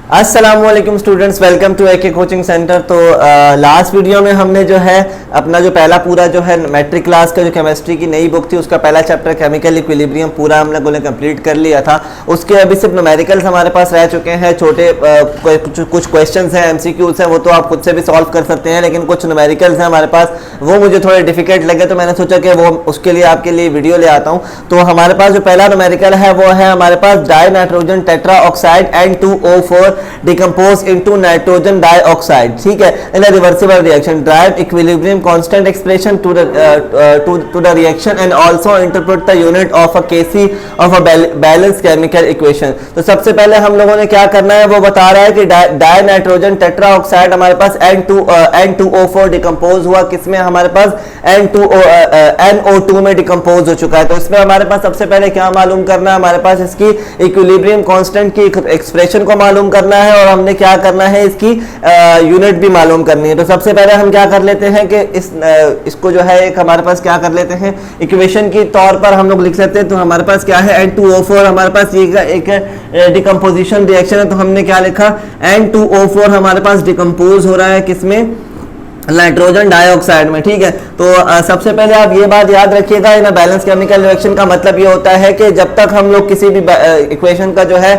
अस्सलामुअलैकुम students, welcome to AK coaching centre. तो last video में हमने जो है अपना जो पहला पूरा जो है मैट्रिक क्लास का जो केमिस्ट्री की नई बुक थी उसका पहला चैप्टर केमिकल इक्विलिब्रियम पूरा हम लोगों ने कंप्लीट कर लिया था। उसके अभी सिर्फ न्यूमेरिकल्स हमारे पास रह चुके हैं, छोटे कुछ क्वेश्चंस हैं, एमसीक्यूज हैं, वो तो आप खुद से भी सॉल्व कर सकते हैं, लेकिन कुछ न्यूमेरिकल्स हैं हमारे पास, वो मुझे थोड़े डिफिकल्ट लगे तो मैंने सोचा कि वो उसके लिए आपके लिए वीडियो ले आता हूँ। तो हमारे पास जो पहला न्यूमेरिकल है वो है हमारे पास dinitrogen tetra oxide N2O4 decompose into nitrogen dioxide, ठीक है, in a reversible reaction derive equilibrium constant expression to the reaction and also interpret the unit of a K C of a balance chemical equation. तो सबसे पहले हम लोगों ने क्या करना है वो बता रहा है कि डाई नाइट्रोजन टेट्रा ऑक्साइड हमारे पास N2O4 डिकम्पोज हुआ, किसमें हमारे पास NO2 में डिकम्पोज हो चुका है। तो इसमें हमारे पास सबसे पहले क्या मालूम करना है, हमारे पास इसकी इक्विलिब्रियम कांस्टेंट की एक्सप्रेशन को मालूम करना है और हमने क्या करना है इसकी यूनिट भी मालूम करनी है। तो सबसे पहले हम क्या कर लेते हैं कि इसको जो है एक हमारे पास क्या कर लेते हैं इक्वेशन की तौर पर हम लोग लिख सकते हैं। तो हमारे पास क्या है N2O4 हमारे पास ये एक डिकम्पोजिशन रिएक्शन है, तो हमने क्या लिखा N2O4 हमारे पास डिकम्पोज हो रहा है किसमें, नाइट्रोजन डाइऑक्साइड में, ठीक है। तो सबसे पहले आप ये बात याद रखिएगा, इन बैलेंस केमिकल रिएक्शन का मतलब ये होता है कि जब तक हम लोग किसी भी इक्वेशन का जो है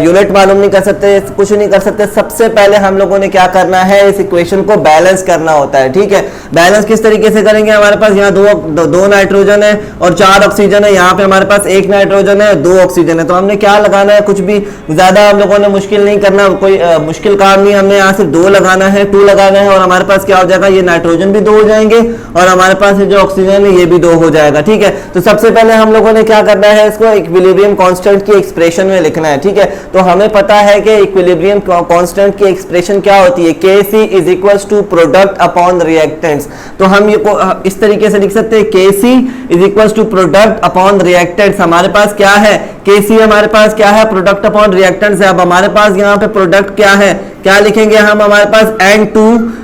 यूनिट मालूम नहीं कर सकते, कुछ नहीं कर सकते, सबसे पहले हम लोगों ने क्या करना है इस इक्वेशन को बैलेंस करना होता है, ठीक है। बैलेंस किस तरीके से करेंगे, हमारे पास यहाँ दो नाइट्रोजन है और 4 ऑक्सीजन है, यहाँ पे हमारे पास 1 नाइट्रोजन है 2 ऑक्सीजन है। तो हमने क्या लगाना है, कुछ भी ज्यादा हम लोगों ने मुश्किल नहीं करना, कोई मुश्किल काम नहीं, हमने यहाँ सिर्फ 2 लगाना है, 2 लगाना है और हमारे पास क्या हो जाएगा, ये नाइट्रोजन भी 2 हो जाएंगे और हमारे पास जो ऑक्सीजन है ये भी 2 हो जाएगा, ठीक है। तो सबसे पहले हम लोगों ने क्या करना है, इसको इक्विलिब्रियम कांस्टेंट की एक्सप्रेशन में लिखना है, ठीक है। तो हमें पता है कि इक्विलिब्रियम कांस्टेंट की एक्सप्रेशन क्या होती है, Kc is equals to product upon reactants. तो हम ये इस तरीके से लिख सकते हैं Kc is equals to product upon reactants. हमारे पास क्या है, Kc हमारे पास क्या है, प्रोडक्ट अपॉन रिएक्टेंट्स है। अब हमारे पास यहाँ पे प्रोडक्ट क्या है, क्या लिखेंगे हम, हमारे पास N2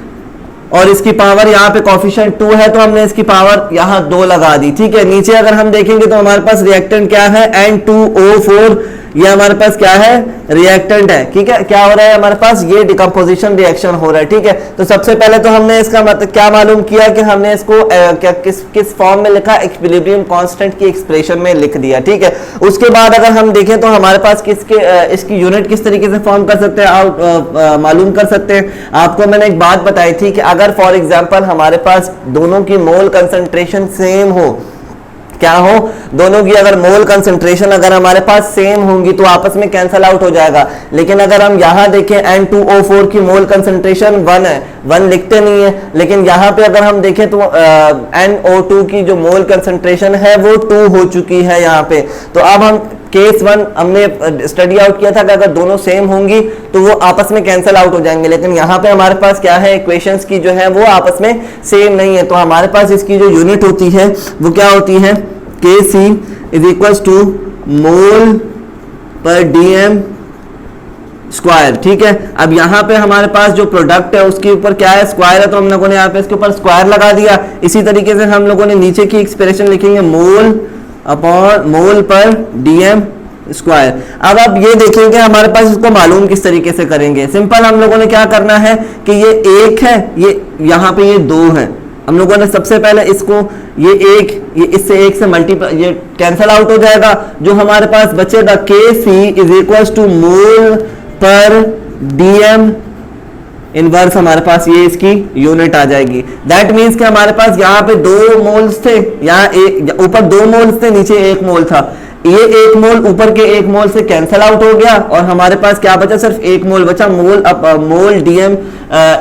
और इसकी पावर यहाँ पे कोफिशिएंट 2 है तो हमने इसकी पावर यहाँ 2 लगा दी, ठीक है। नीचे अगर हम देखेंगे तो हमारे पास रिएक्टेंट क्या है N2O4, ये हमारे पास क्या है रिएक्टेंट है, ठीक है। क्या हो रहा है हमारे पास, ये डिकम्पोजिशन रिएक्शन हो रहा है, ठीक है। तो सबसे पहले तो हमने इसका मतलब क्या मालूम किया कि हमने इसको किस फॉर्म में लिखा, इक्विलिब्रियम कांस्टेंट की एक्सप्रेशन में लिख दिया, ठीक है। उसके बाद अगर हम देखें तो हमारे पास इसकी यूनिट किस तरीके से फॉर्म कर सकते हैं, आप मालूम कर सकते हैं। आपको मैंने एक बात बताई थी कि अगर फॉर एग्जाम्पल हमारे पास दोनों की मोल कंसंट्रेशन सेम हो, क्या हो, दोनों की अगर मोल कंसंट्रेशन अगर हमारे पास सेम होंगी तो आपस में कैंसल आउट हो जाएगा। लेकिन अगर हम यहाँ देखें N2O4 की मोल कंसंट्रेशन 1 है, 1 लिखते नहीं है, लेकिन यहाँ पे अगर हम देखें तो NO2 की जो मोल कंसंट्रेशन है वो 2 हो चुकी है यहाँ पे। तो अब हम केस 1 हमने स्टडी आउट किया था कि अगर दोनों सेम होंगी तो वो आपस में कैंसल आउट हो जाएंगे, लेकिन यहाँ पे हमारे पास क्या है, इक्वेशंस की जो है वो आपस में सेम नहीं है। तो हमारे पास इसकी जो यूनिट होती है वो क्या होती है, Kc इज इक्वल्स टू मोल पर dm स्क्वायर, ठीक है। अब यहाँ पे हमारे पास जो प्रोडक्ट है उसके ऊपर क्या है, स्क्वायर है, तो हम लोगों ने यहाँ पे इसके ऊपर स्क्वायर लगा दिया। इसी तरीके से हम लोगों ने नीचे की एक्सप्रेशन लिखेंगे मोल अपॉन मोल पर dm स्क्वायर। अब आप ये देखेंगे हमारे पास इसको मालूम किस तरीके से करेंगे, सिंपल हम लोगों ने क्या करना है कि ये 1 है, ये यहाँ पे ये 2 है, हम लोगों ने सबसे पहले इसको ये इससे 1 से मल्टीप्लाई, ये कैंसल आउट हो जाएगा, जो हमारे पास बचेगा Kc इज इक्वल्स टू मोल पर dm इनवर्स, हमारे पास ये इसकी यूनिट आ जाएगी। दैट मीन्स कि हमारे पास यहाँ पे 2 मोल्स थे, यहाँ ऊपर 2 मोल्स थे, नीचे 1 मोल था, ये 1 मोल ऊपर के 1 मोल से कैंसल आउट हो गया और हमारे पास क्या बचा, सिर्फ 1 मोल बचा, मोल dm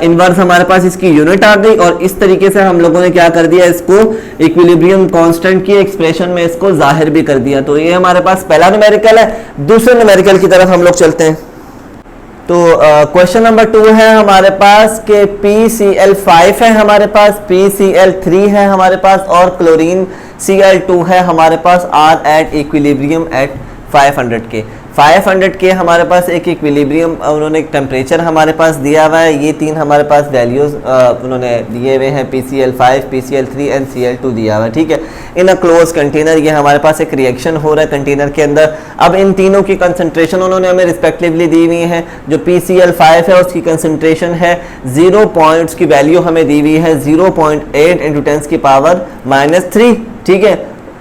इनवर्स हमारे पास इसकी यूनिट आ गई। और इस तरीके से हम लोगों ने क्या कर दिया, इसको इक्विलिब्रियम कांस्टेंट की एक्सप्रेशन में इसको जाहिर भी कर दिया। तो ये हमारे पास पहला न्यूमेरिकल है। दूसरे न्यूमेरिकल की तरफ हम लोग चलते हैं। तो क्वेश्चन नंबर 2 है हमारे पास के PCl5 है हमारे पास, PCl3 है हमारे पास और क्लोरीन Cl2 है हमारे पास, आर एट इक्विलिब्रियम एट 500 के। 500 के हमारे पास एक इक्विलिब्रियम उन्होंने एक टेम्परेचर हमारे पास दिया हुआ है, ये तीन हमारे पास वैल्यूज़ उन्होंने दिए हुए हैं, PCl5, PCl3 एंड Cl2 दिया हुआ है, ठीक है। इन अ क्लोज कंटेनर ये हमारे पास एक रिएक्शन हो रहा है कंटेनर के अंदर। अब इन तीनों की कंसंट्रेशन उन्होंने हमें रिस्पेक्टिवली दी हुई है। जो PCl5 है उसकी कंसंट्रेशन है 0 पॉइंट्स की वैल्यू हमें दी हुई है 0.8 × 10⁻⁻3, ठीक है।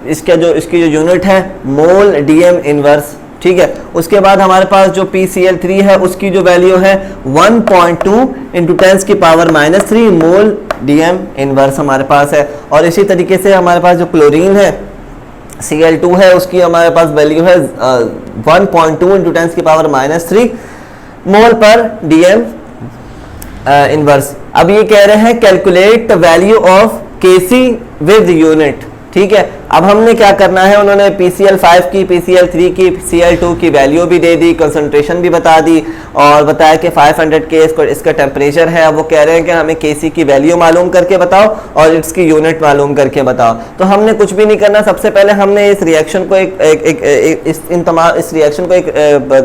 इसकी जो यूनिट है मोल DM इनवर्स, ठीक है। उसके बाद हमारे पास जो PCl3 है उसकी जो वैल्यू है 1.2 × 10⁻³ मोल DM इनवर्स हमारे पास है। और इसी तरीके से हमारे पास जो क्लोरीन है Cl2 है उसकी हमारे पास वैल्यू है 1.2 × 10⁻³ मोल पर DM इनवर्स। अब ये कह रहे हैं calculate value of Kc with unit, ठीक है। अब हमने क्या करना है, उन्होंने PCl5 की, PCl3 की, Cl2 की वैल्यू भी दे दी, कंसंट्रेशन भी बता दी और बताया कि 500 के इसका टेम्परेचर है। अब वो कह रहे हैं कि हमें Kc की वैल्यू मालूम करके बताओ और इसकी यूनिट मालूम करके बताओ। तो हमने कुछ भी नहीं करना, सबसे पहले हमने इस रिएक्शन को इस रिएक्शन को एक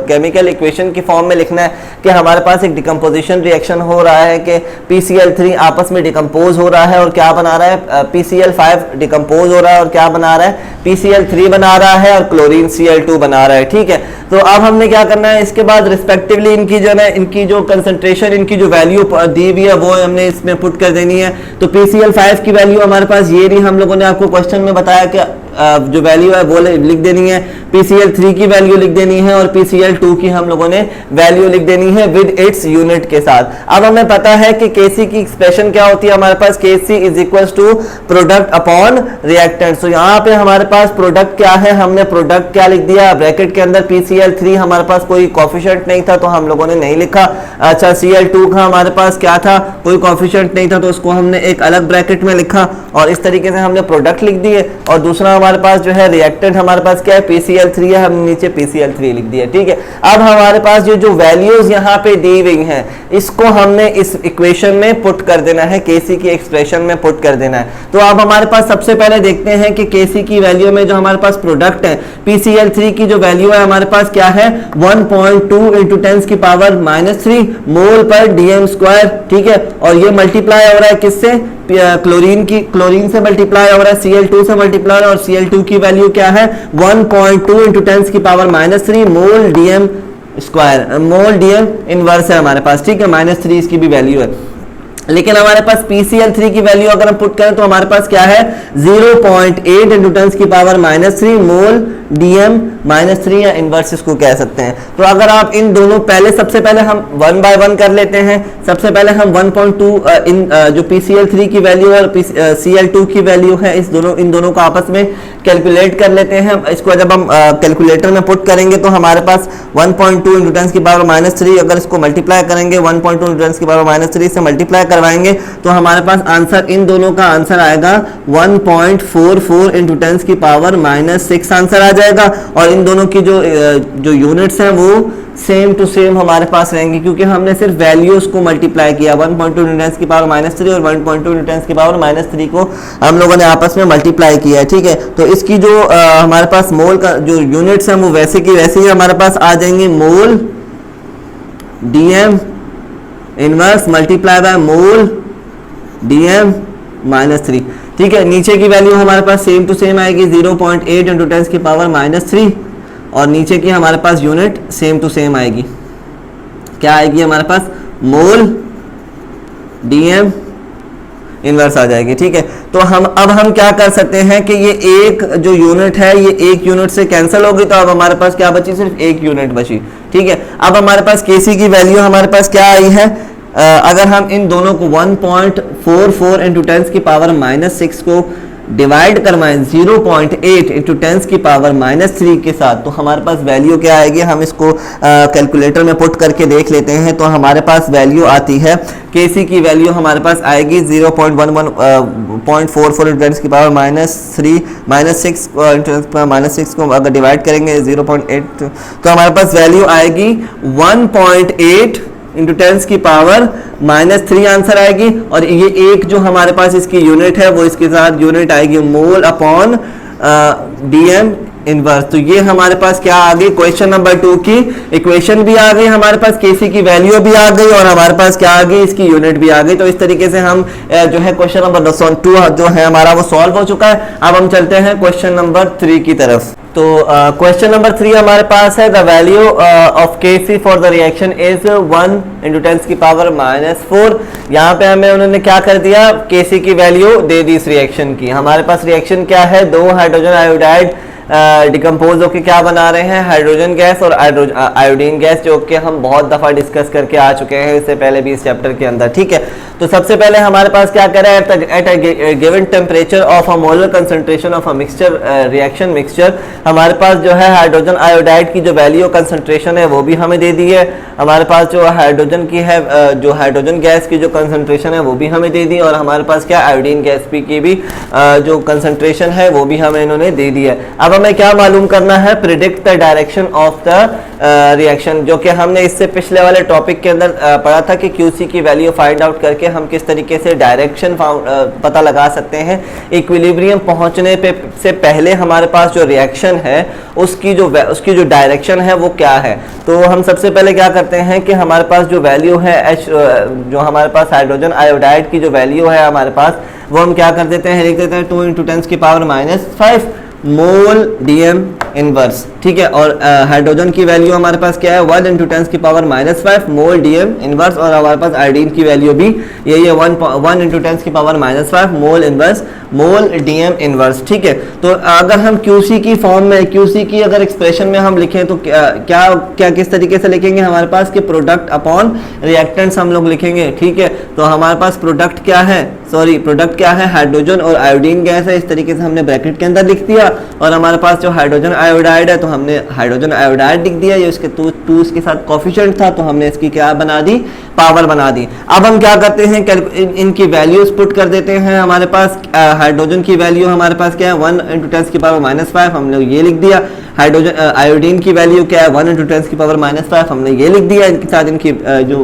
केमिकल इक्वेशन की फॉर्म में लिखना है कि हमारे पास एक डिकम्पोजिशन रिएक्शन हो रहा है कि PCl3 आपस में डिकम्पोज हो रहा है और क्या बना रहा है, PCl5 डिकम्पोज हो रहा है और क्या बना रहा है, PCl3 बना रहा है और क्लोरीन Cl2 बना रहा है, ठीक है। तो अब हमने क्या करना है, इसके बाद रिस्पेक्टिवली इनकी जो है इनकी जो कंसंट्रेशन, इनकी जो वैल्यू दी हुई है वो हमने इसमें पुट कर देनी है। तो PCl5 की वैल्यू हमारे पास ये नहीं, हम लोगों ने आपको क्वेश्चन में बताया कि जो वैल्यू है वो लिख देनी है, PCl3 की वैल्यू लिख देनी है और PCl2 की हम लोगों ने वैल्यू लिख देनी है विद इट्स यूनिट के साथ। अब हमें पता है कि Kc की एक्सप्रेशन क्या होती है हमारे पास, Kc = प्रोडक्ट अपॉन रिएक्टेंट। तो यहाँ पे हमारे पास प्रोडक्ट क्या है, हमने प्रोडक्ट क्या लिख दिया, ब्रैकेट के अंदर PCl3 हमारे पास कोई कोफिशिएंट नहीं था तो हम लोगों ने नहीं लिखा। अच्छा, Cl2 का हमारे पास क्या था, कोई कोफिशिएंट नहीं था तो उसको हमने एक अलग ब्रैकेट में लिखा और इस तरीके से हमने प्रोडक्ट लिख दिए। और दूसरा हमारे पास जो है रिएक्टेंट हमारे पास क्या है, PCl3 है, हमने नीचे PCl3 लिख दिया, ठीक है। अब हमारे पास जो वैल्यूज यहाँ पे दी हुई हैं इसको हमने इस इक्वेशन में पुट कर देना है, Kc की एक्सप्रेशन में पुट कर देना है। तो अब हमारे पास सबसे पहले देखते हैं कि Kc की वैल्यू में जो हमारे पास प्रोडक्ट है PCl3 की जो वैल्यू है हमारे पास क्या है, 1.2 × 10⁻³ मोल पर DM², ठीक है। और ये मल्टीप्लाई हो रहा है किससे, क्लोरीन से मल्टीप्लाई हो रहा है, Cl2 से मल्टीप्लाई हो रहा है और Cl2 की वैल्यू क्या है 1.2 × 10⁻³ मोल DM², मोल DM इनवर्स है हमारे पास, ठीक है। -3 इसकी भी वैल्यू है। लेकिन हमारे पास PCl3 की वैल्यू अगर हम पुट करें तो हमारे पास क्या है 0.8 × 10⁻³ मोल DM-3 या इनवर्स इसको कह सकते हैं। तो अगर आप इन दोनों सबसे पहले हम 1 बाय 1 कर लेते हैं। सबसे पहले हम 1.2 जो PCl3 की वैल्यू और Cl2 की वैल्यू है इन दोनों को आपस में कैलकुलेट कर लेते हैं। इसको जब हम कैलकुलेटर में पुट करेंगे तो हमारे पास 1.2 × 10⁻³ अगर इसको मल्टीप्लाई करेंगे 1.2 × 10⁻³ से मल्टीप्लाई करवाएंगे तो हमारे पास आंसर, इन दोनों का आंसर आएगा 1.44 × 10⁻6 आंसर आ जाएगा। और इन दोनों की जो यूनिट्स हैं वो सेम टू सेम हमारे पास रहेंगे क्योंकि हमने सिर्फ वैल्यूज को मल्टीप्लाई किया, 1.2 × 10⁻³ और 1.2 × 10⁻³ को हम लोगों ने आपस में मल्टीप्लाई किया है, ठीक है। तो इसकी जो हमारे पास मोल का जो यूनिट्स हैं वो वैसे की वैसे ही हमारे पास आ जाएंगे, मोल DM inverse multiply by mole DM-3, ठीक है। नीचे की वैल्यू हमारे पास सेम टू सेम आएगी 0.8 × 10⁻³ और नीचे की हमारे पास यूनिट सेम टू सेम आएगी, क्या आएगी हमारे पास, मोल DM इनवर्स आ जाएगी, ठीक है। तो अब हम क्या कर सकते हैं कि ये एक जो यूनिट है ये एक यूनिट से कैंसिल होगी तो अब हमारे पास क्या बची, सिर्फ एक यूनिट बची, ठीक है। अब हमारे पास Kc की वैल्यू हमारे पास क्या आई है, अगर हम इन दोनों को 1.44 × 10⁻6 को डिवाइड करवाएं 0.8 × 10⁻³ के साथ तो हमारे पास वैल्यू क्या आएगी, हम इसको कैलकुलेटर में पुट करके देख लेते हैं। तो हमारे पास वैल्यू आती है, Kc की वैल्यू हमारे पास आएगी 0.44 × 10⁻6 को अगर डिवाइड करेंगे 0.8 तो हमारे पास वैल्यू आएगी 1.8 × 10⁻³ आंसर आएगी। और ये एक जो हमारे पास इसकी यूनिट है वो इसके साथ यूनिट आएगी मोल अपॉन DM इनवर्स। तो ये हमारे पास क्या आ गई, क्वेश्चन नंबर 2 की इक्वेशन भी आ गई हमारे पास, केसी की वैल्यू भी आ गई और हमारे पास क्या आ गई, इसकी यूनिट भी आ गई। तो इस तरीके से हम जो है क्वेश्चन नंबर 2 जो है हमारा वो सॉल्व हो चुका है। अब हम चलते हैं क्वेश्चन नंबर 3 की तरफ। तो क्वेश्चन नंबर 3 हमारे पास है the value of KC for the reaction is 1 × 10⁻⁴। यहाँ पे हमें उन्होंने क्या कर दिया, केसी की वैल्यू दे दी इस रिएक्शन की। हमारे पास रिएक्शन क्या है, 2 हाइड्रोजन आयोडाइड डिकम्पोज होकर क्या बना रहे हैं, हाइड्रोजन गैस और आयोडीन गैस, जो कि हम बहुत दफा डिस्कस करके आ चुके हैं इससे पहले भी इस चैप्टर के अंदर। ठीक है, तो सबसे पहले हमारे पास क्या करें, at a given temperature of a molar concentration of a mixture reaction mixture, हमारे पास जो है हाइड्रोजन आयोडाइड की जो वैल्यू कंसंट्रेशन है वो भी हमें दे दी है। हमारे पास जो हाइड्रोजन की है, जो हाइड्रोजन गैस की जो कंसंट्रेशन है वो भी हमें दे दी, और हमारे पास क्या आयोडीन गैस की भी जो कंसंट्रेशन है वो भी हमें इन्होंने दे दी है। अब हमें क्या मालूम करना है, predict the direction of the reaction, जो कि हमने इससे पिछले वाले टॉपिक के अंदर पढ़ा था कि क्यूसी की वैल्यू फाइंड आउट करके हम किस तरीके से डायरेक्शन पता लगा सकते हैं। इक्विलिब्रियम पहुंचने पे से पहले हमारे पास जो रिएक्शन है उसकी जो डायरेक्शन है वो क्या है। तो हम सबसे पहले क्या करते हैं कि हमारे पास जो वैल्यू है H, जो हमारे पास हाइड्रोजन आयोडाइड की जो वैल्यू है हमारे पास, वो हम क्या कर देते हैं, लिख देते हैं 2 × 10⁻⁵ मोल डीएम इनवर्स। ठीक है, और हाइड्रोजन की वैल्यू हमारे पास क्या है, 1 × 10⁻⁵ मोल डीएम इनवर्स, और हमारे पास आयोडीन की वैल्यू भी यही है 1 × 10⁻⁵ मोल इनवर्स, मोल डीएम इनवर्स। ठीक है, तो अगर हम क्यूसी की फॉर्म में, क्यूसी की अगर एक्सप्रेशन में हम लिखें तो क्या किस तरीके से लिखेंगे, हमारे पास कि प्रोडक्ट अपॉन रिएक्टेंट्स हम लोग लिखेंगे। ठीक है, तो हमारे पास प्रोडक्ट क्या है, हाइड्रोजन और आयोडीन गैस है, इस तरीके से हमने ब्रैकेट के अंदर लिख दिया, और हमारे पास जो हाइड्रोजन आयोडाइड है तो हमने हाइड्रोजन आयोडाइड लिख दिया, ये उसके 2 इसके साथ कोफिशिएंट था तो हमने इसकी क्या बना दी, पावर बना दी। अब हम क्या करते हैं, इनकी वैल्यूज पुट कर देते हैं। हमारे पास हाइड्रोजन की वैल्यू हमारे पास क्या है, 1 × 10⁻⁵ हमने ये लिख दिया। हाइड्रोजन आयोडीन की वैल्यू क्या है, 1 × 10⁻⁵ हमने ये लिख दिया। इनके साथ इनकी जो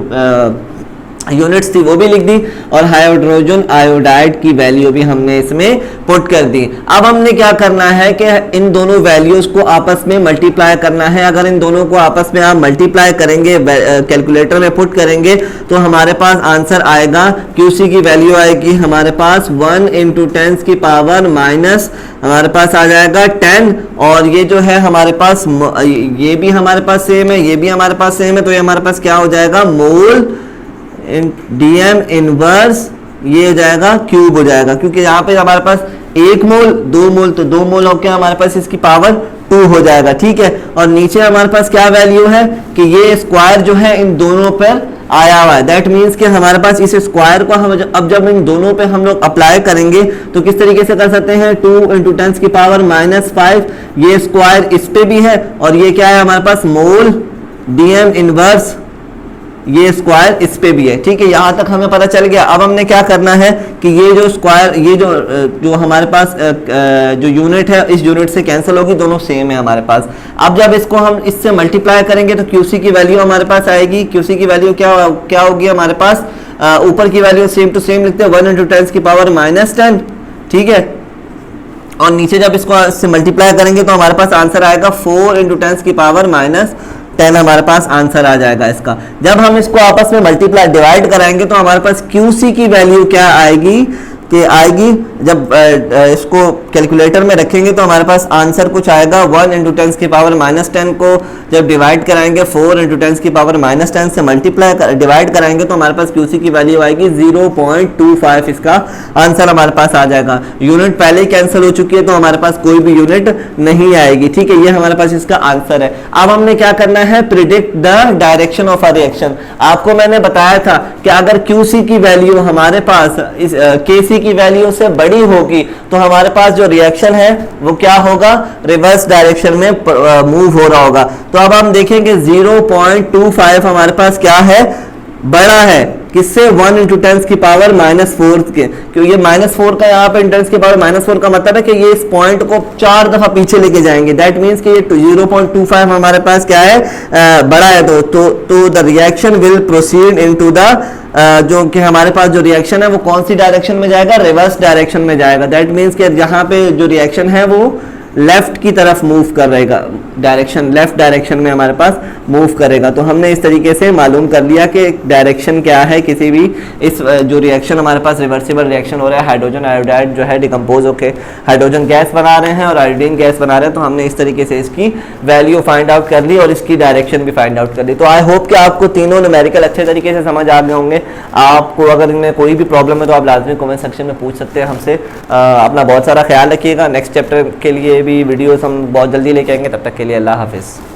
यूनिट्स थी वो भी लिख दी, और हाइड्रोजन आयोडाइड की वैल्यू भी हमने इसमें पुट कर दी। अब हमने क्या करना है कि इन दोनों वैल्यूज को आपस में मल्टीप्लाई करना है। अगर इन दोनों को आपस में आप मल्टीप्लाई करेंगे, कैलकुलेटर में पुट करेंगे, तो हमारे पास आंसर आएगा, क्यूसी की वैल्यू आएगी हमारे पास 1 × 10⁻⁻, हमारे पास आ जाएगा 10, और ये जो है हमारे पास ये भी हमारे पास सेम है, ये भी हमारे पास सेम है, तो ये हमारे पास क्या हो जाएगा, मोल डीएम इनवर्स, ये हो जाएगा क्यूब हो जाएगा, क्योंकि यहाँ पे हमारे पास 1 मोल 2 मोल, तो 2 मोल होकर हमारे पास इसकी पावर 2 हो जाएगा। ठीक है, और नीचे हमारे पास क्या वैल्यू है कि ये स्क्वायर जो है इन दोनों पर आया हुआ है, दैट मीन्स कि हमारे पास इस स्क्वायर को हम अब जब इन दोनों पे हम लोग अप्लाई करेंगे तो किस तरीके से कर सकते हैं, 2 × 10⁻⁵, ये स्क्वायर इस पे भी है, और ये क्या है हमारे पास, मोल डीएम इनवर्स, ये स्क्वायर इस पे भी है। ठीक है, यहां तक हमें पता चल गया। अब हमने क्या करना है कि ये जो स्क्वायर, ये जो हमारे पास जो यूनिट है इस यूनिट से कैंसिल होगी, दोनों सेम है हमारे पास। अब जब इसको हम इससे मल्टीप्लाई करेंगे तो क्यूसी की वैल्यू हमारे पास आएगी। क्यूसी की वैल्यू क्या होगी हमारे पास, ऊपर की वैल्यू सेम टू सेम लिखते हैं 1 × 10⁻⁻10। ठीक है, और नीचे जब इसको इससे मल्टीप्लाई करेंगे तो हमारे पास आंसर आएगा 4 × 10⁻⁻10 हमारे पास आंसर आ जाएगा इसका। जब हम इसको आपस में मल्टीप्लाई डिवाइड कराएंगे तो हमारे पास क्यूसी की वैल्यू क्या आएगी कि आएगी, जब इसको कैलकुलेटर में रखेंगे तो हमारे पास आंसर कुछ आएगा 1 × 10⁻⁻10 को जब डिवाइड कराएंगे 4 × 10⁻⁻10 से मल्टीप्लाई डिवाइड कराएंगे तो हमारे पास क्यूसी की वैल्यू आएगी 0.25, इसका आंसर हमारे पास आ जाएगा। यूनिट पहले ही कैंसिल हो चुकी है तो हमारे पास कोई भी यूनिट नहीं आएगी। ठीक है, ये हमारे पास इसका आंसर है। अब हमने क्या करना है, predict the direction of a reaction. आपको मैंने बताया था कि अगर क्यूसी की वैल्यू हमारे पास इस केसी की वैल्यू से बड़ी होगी तो हमारे पास जो रिएक्शन है वो क्या होगा, रिवर्स डायरेक्शन में मूव हो रहा होगा। तो अब हम देखेंगे 0.25 हमारे पास क्या है, बड़ा है किससे, 1 × 10⁻⁻4 के, क्योंकि ये -4 का यहाँ पे 10⁻⁻4 का मतलब है कि ये इस पॉइंट को 4 दफा पीछे लेके जाएंगे। दैट मीन्स कि ये 0.25 हमारे पास क्या है, बड़ा है। तो the reaction will proceed into the, जो कि हमारे पास जो रिएक्शन है वो कौन सी डायरेक्शन में जाएगा, रिवर्स डायरेक्शन में जाएगा। दैट मीन्स कि यहाँ पे जो रिएक्शन है वो लेफ्ट की तरफ मूव करेगा, डायरेक्शन लेफ्ट डायरेक्शन में हमारे पास मूव करेगा। तो हमने इस तरीके से मालूम कर लिया कि डायरेक्शन क्या है किसी भी इस जो रिएक्शन हमारे पास रिवर्सिबल रिएक्शन हो रहा है, हाइड्रोजन आयोडाइड जो है डिकम्पोज होकर हाइड्रोजन गैस बना रहे हैं और आयोडीन गैस बना रहे हैं। तो हमने इस तरीके से इसकी वैल्यू फाइंड आउट कर ली और इसकी डायरेक्शन भी फाइंड आउट कर ली। तो आई होप कि आपको तीनों न्यूमेरिकल अच्छे तरीके से समझ आ गए होंगे। आपको अगर इनमें कोई भी प्रॉब्लम है तो आप लाजमी कमेंट सेक्शन में पूछ सकते हैं हमसे। अपना बहुत सारा ख्याल रखिएगा। नेक्स्ट चैप्टर के लिए भी वीडियोस हम बहुत जल्दी लेके आएंगे। तब तक के लिए अल्लाह हाफिज़।